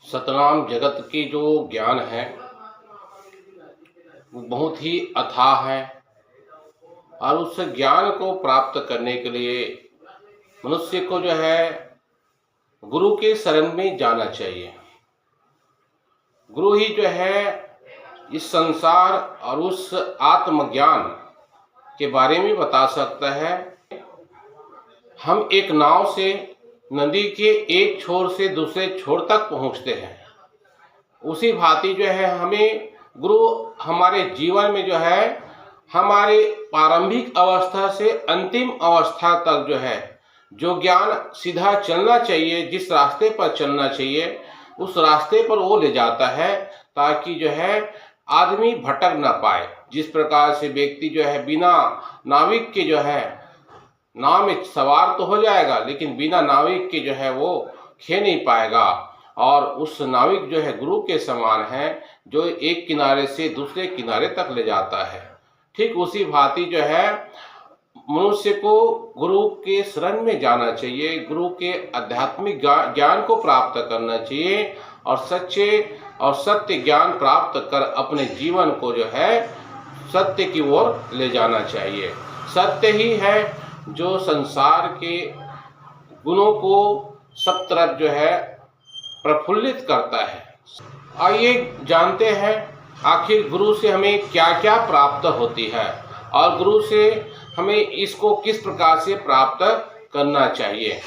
सतनाम जगत की जो ज्ञान है वो बहुत ही अथाह है और उस ज्ञान को प्राप्त करने के लिए मनुष्य को जो है गुरु के शरण में जाना चाहिए। गुरु ही जो है इस संसार और उस आत्मज्ञान के बारे में बता सकता है। हम एक नाव से नदी के एक छोर से दूसरे छोर तक पहुंचते हैं, उसी भांति जो है हमें गुरु हमारे जीवन में जो है हमारे प्रारंभिक अवस्था से अंतिम अवस्था तक जो है जो ज्ञान सीधा चलना चाहिए, जिस रास्ते पर चलना चाहिए उस रास्ते पर वो ले जाता है, ताकि जो है आदमी भटक ना पाए। जिस प्रकार से व्यक्ति जो है बिना नाविक के जो है नाव में सवार तो हो जाएगा, लेकिन बिना नाविक के जो है वो खे नहीं पाएगा। और उस नाविक जो है गुरु के समान है, जो एक किनारे से दूसरे किनारे तक ले जाता है। ठीक उसी भांति जो है मनुष्य को गुरु के शरण में जाना चाहिए, गुरु के आध्यात्मिक ज्ञान को प्राप्त करना चाहिए और सच्चे और सत्य ज्ञान प्राप्त कर अपने जीवन को जो है सत्य की ओर ले जाना चाहिए। सत्य ही है जो संसार के गुणों को सब तरफ जो है प्रफुल्लित करता है। आइए जानते हैं आखिर गुरु से हमें क्या क्या प्राप्त होती है और गुरु से हमें इसको किस प्रकार से प्राप्त करना चाहिए।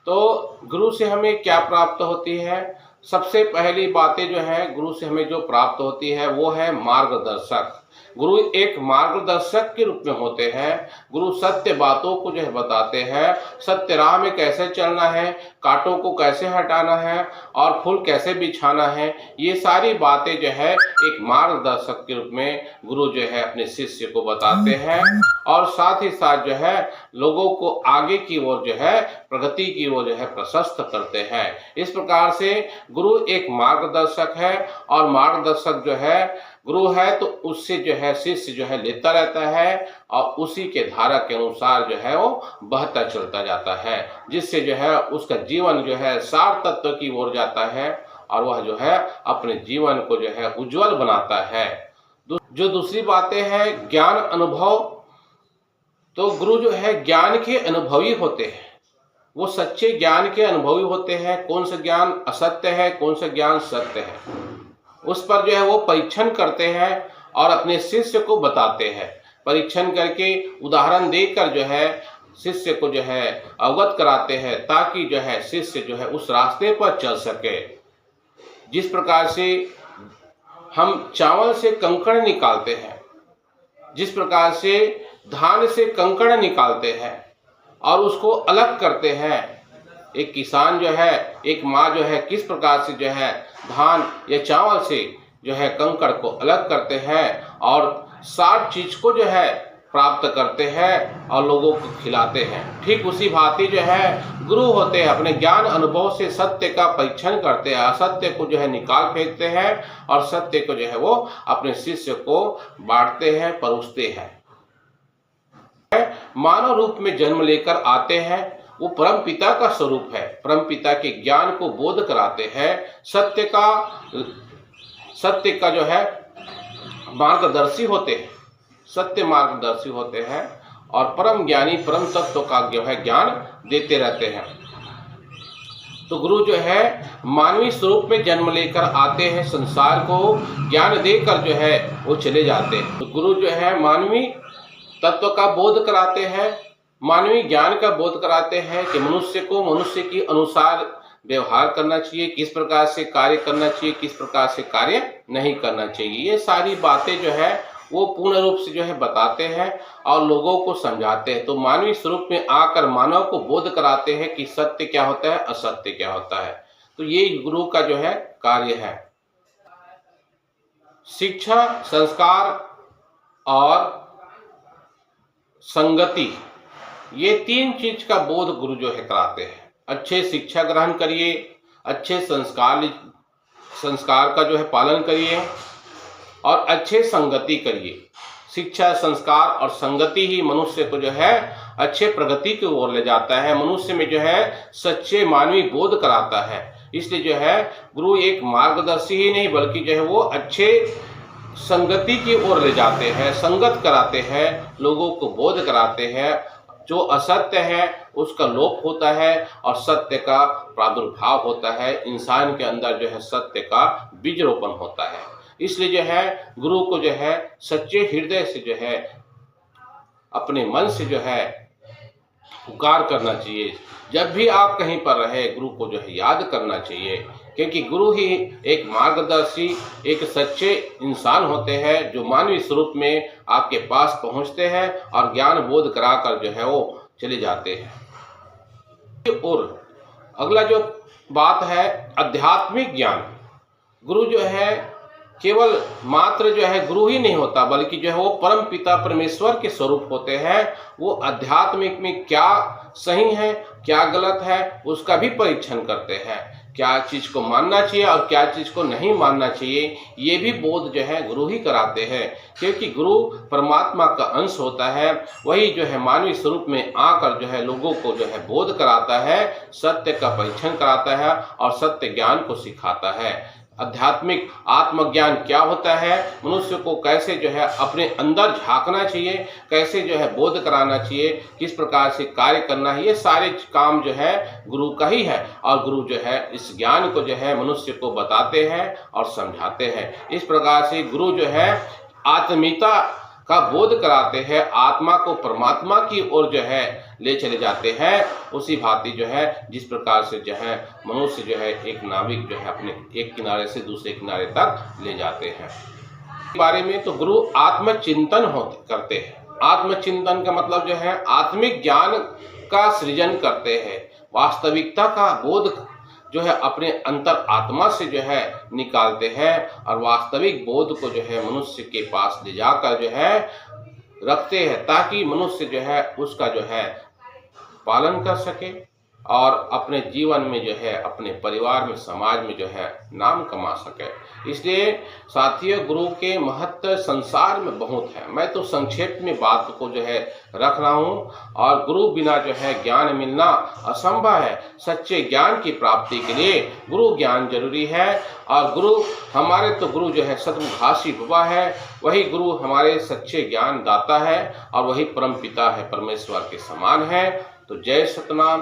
तो गुरु से हमें क्या प्राप्त होती है? सबसे पहली बातें जो है गुरु से हमें जो प्राप्त होती है वो है मार्गदर्शक। गुरु एक मार्गदर्शक के रूप में होते हैं। गुरु सत्य बातों को जो है बताते हैं, सत्य राह में कैसे चलना है, कांटों को कैसे हटाना है और फूल कैसे बिछाना है, ये सारी बातें जो है एक मार्गदर्शक के रूप में गुरु जो है अपने शिष्य को बताते हैं और साथ ही साथ जो है लोगों को आगे की ओर जो है प्रगति की ओर जो है प्रशस्त करते हैं। इस प्रकार से गुरु एक मार्गदर्शक है और मार्गदर्शक जो है गुरु है तो उससे जो है शिष्य जो है लेता रहता है और उसी के धारा के अनुसार जो है वो बहता चलता जाता है, जिससे जो है उसका जीवन जो है सार तत्व की ओर जाता है और वह जो है अपने जीवन को जो है उज्जवल बनाता है। जो दूसरी बातें हैं ज्ञान अनुभव, तो गुरु जो है ज्ञान के अनुभवी होते हैं, वो सच्चे ज्ञान के अनुभवी होते हैं। कौन सा ज्ञान असत्य है, कौन सा ज्ञान सत्य है, उस पर जो है वो परीक्षण करते हैं और अपने शिष्य को बताते हैं। परीक्षण करके उदाहरण देकर जो है शिष्य को जो है अवगत कराते हैं, ताकि जो है शिष्य जो है उस रास्ते पर चल सके। जिस प्रकार से हम चावल से कंकड़ निकालते हैं, जिस प्रकार से धान से कंकड़ निकालते हैं और उसको अलग करते हैं, एक किसान जो है एक माँ जो है किस प्रकार से जो है धान या चावल से जो है कंकड़ को अलग करते हैं और सार चीज को जो है प्राप्त करते हैं और लोगों को खिलाते हैं। ठीक उसी भांति जो है गुरु होते हैं, अपने ज्ञान अनुभव से सत्य का परीक्षण करते हैं, असत्य को जो है निकाल फेंकते हैं और सत्य को जो है वो अपने शिष्य को बांटते हैं, परोसते हैं। मानव रूप में जन्म लेकर आते हैं, वो परम पिता का स्वरूप है, परम पिता के ज्ञान को बोध कराते हैं, सत्य का जो है मार्गदर्शी होते हैं, सत्य मार्गदर्शी होते हैं और परम ज्ञानी परम तत्व का जो है ज्ञान देते रहते हैं। तो गुरु जो है मानवीय स्वरूप में जन्म लेकर आते हैं, संसार को ज्ञान देकर जो है वो चले जाते हैं। तो गुरु जो है मानवीय तत्व का बोध कराते हैं, मानवीय ज्ञान का बोध कराते हैं कि मनुष्य को मनुष्य के अनुसार व्यवहार करना चाहिए, किस प्रकार से कार्य करना चाहिए, किस प्रकार से कार्य नहीं करना चाहिए। ये सारी बातें जो है वो पूर्ण रूप से जो है बताते हैं और लोगों को समझाते हैं। तो मानवीय स्वरूप में आकर मानव को बोध कराते हैं कि सत्य क्या होता है, असत्य क्या होता है। तो ये गुरु का जो है कार्य है। शिक्षा, संस्कार और संगति, ये तीन चीज का बोध गुरु जो है कराते हैं। अच्छे शिक्षा ग्रहण करिए, अच्छे संस्कार का जो है पालन करिए और अच्छे संगति करिए। शिक्षा, संस्कार और संगति ही मनुष्य को जो है अच्छे प्रगति की ओर ले जाता है, मनुष्य में जो है सच्चे मानवीय बोध कराता है। इसलिए जो है गुरु एक मार्गदर्शी ही नहीं बल्कि जो है वो अच्छे संगति की ओर ले जाते हैं, संगत कराते हैं, लोगों को बोध कराते हैं। जो असत्य है उसका लोप होता है और सत्य का प्रादुर्भाव होता है। इंसान के अंदर जो है सत्य का बीज रोपण होता है। इसलिए जो है गुरु को जो है सच्चे हृदय से जो है अपने मन से जो है पुकार करना चाहिए। जब भी आप कहीं पर रहे गुरु को जो है याद करना चाहिए, क्योंकि गुरु ही एक मार्गदर्शी, एक सच्चे इंसान होते हैं जो मानवीय स्वरूप में आपके पास पहुंचते हैं और ज्ञान बोध कराकर जो है वो चले जाते हैं। और अगला जो बात है आध्यात्मिक ज्ञान। गुरु जो है केवल मात्र जो है गुरु ही नहीं होता बल्कि जो है वो परम पिता परमेश्वर के स्वरूप होते हैं। वो आध्यात्मिक में क्या सही है क्या गलत है उसका भी परीक्षण करते हैं। क्या चीज को मानना चाहिए और क्या चीज को नहीं मानना चाहिए ये भी बोध जो है गुरु ही कराते हैं, क्योंकि गुरु परमात्मा का अंश होता है। वही जो है मानवीय स्वरूप में आकर जो है लोगों को जो है बोध कराता है, सत्य का परीक्षण कराता है और सत्य ज्ञान को सिखाता है। आध्यात्मिक आत्मज्ञान क्या होता है, मनुष्य को कैसे जो है अपने अंदर झांकना चाहिए, कैसे जो है बोध कराना चाहिए, किस प्रकार से कार्य करना है, ये सारे काम जो है गुरु का ही है। और गुरु जो है इस ज्ञान को जो है मनुष्य को बताते हैं और समझाते हैं। इस प्रकार से गुरु जो है आत्मीयता का बोध कराते हैं, आत्मा को परमात्मा की ओर जो है ले चले जाते हैं। उसी भांति जो है जिस प्रकार से जो है मनुष्य जो है एक नाविक जो है अपने एक किनारे से दूसरे किनारे तक ले जाते हैं। इस बारे में तो गुरु आत्मचिंतन करते हैं। आत्मचिंतन का मतलब जो है आत्मिक ज्ञान का सृजन करते हैं, वास्तविकता का बोध जो है अपने अंतर आत्मा से जो है निकालते हैं और वास्तविक बोध को जो है मनुष्य के पास ले जाकर जो है रखते हैं, ताकि मनुष्य जो है उसका जो है पालन कर सके और अपने जीवन में जो है अपने परिवार में समाज में जो है नाम कमा सके। इसलिए साथियों गुरु के महत्व संसार में बहुत है। मैं तो संक्षेप में बात को जो है रख रहा हूँ और गुरु बिना जो है ज्ञान मिलना असंभव है। सच्चे ज्ञान की प्राप्ति के लिए गुरु ज्ञान जरूरी है और हमारे गुरु जो है सतमुखासी बाबा है, वही गुरु हमारे सच्चे ज्ञान दाता है और वही परम पिता है, परमेश्वर के समान है। तो जय सतनाम।